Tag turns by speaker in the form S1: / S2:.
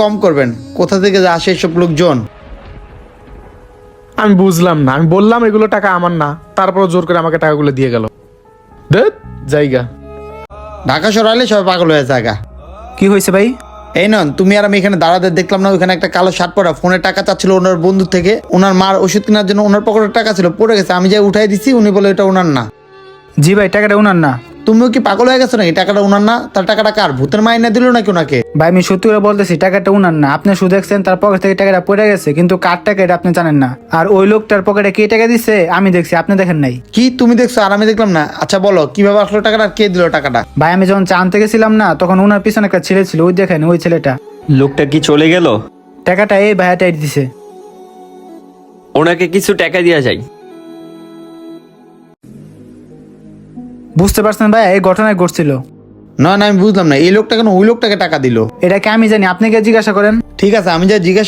S1: কম করবেন, কোথা থেকে যে আসে এসব লোকজন।
S2: আমি বুঝলাম না, আমি বললাম এগুলো টাকা আমার না, তারপর জোর করে আমাকে টাকাগুলো দিয়ে গেল। দেখ জায়গা
S1: ঢাকা শহর আইলে সবাই পাগল হয়ে জায়গা।
S3: কি হয়েছে ভাই?
S1: এই নন, তুমি আর আমি এখানে দাঁড়াতে দেখলাম না, ওইখানে একটা কালো শার্ট পরা ফোনে টাকা চাচ্ছিল ওনার বন্ধু থেকে। ওনার মার ওষুধ কেনার জন্য ওনার পকেটে টাকা ছিল, পড়ে গেছে, আমি যাই উঠাই দিছি, উনি বলে এটা ওনার না।
S3: জি ভাই, টাকাটা উনার না।
S1: তুমিও কি পাগল হয়ে গেছো নাকি? টাকাটা ওনার না, তার টাকাটা কার? ভূতের মা এনে দিল নাকি ওনাকে?
S3: ভাই আমি সত্যি করে বলতেছি, টাকাটা উনার না। আপনি শুধু দেখছেন তার পকেট থেকে টাকাটা পড়ে গেছে, কিন্তু কার টাকা এটা আপনি জানেন না। আর ওই লোকটার পকেটে কে টাকা দিচ্ছে আমি দেখছি, আপনি দেখেন নাই।
S1: কি তুমি দেখছো আর আমি দেখলাম না? আচ্ছা বলো কিভাবে আসলো টাকাটা, আর কে দিল টাকাটা?
S3: ভাই আমি যখন চা আনতে গেছিলাম না, তখন ওনার পিছনে একটা ছেলে ছিল, ওই দেখেন ওই ছেলেটা।
S4: লোকটা কি চলে গেল?
S3: টাকাটা এই ভাইয়াটাই দিছে।
S4: ওনাকে কিছু টাকা দেওয়া যায়।
S3: বুঝতে পারছেন ভাই, এই ঘটনায় ঘটছিল।
S1: না না, আমি বুঝলাম না এই লোকটা কেন ওই লোকটাকে টাকা দিল।
S3: এটা কি আমি জানি? আপনি কে জিজ্ঞাসা করেন।
S1: ঠিক আছে, আমি যা জিজ্ঞাসা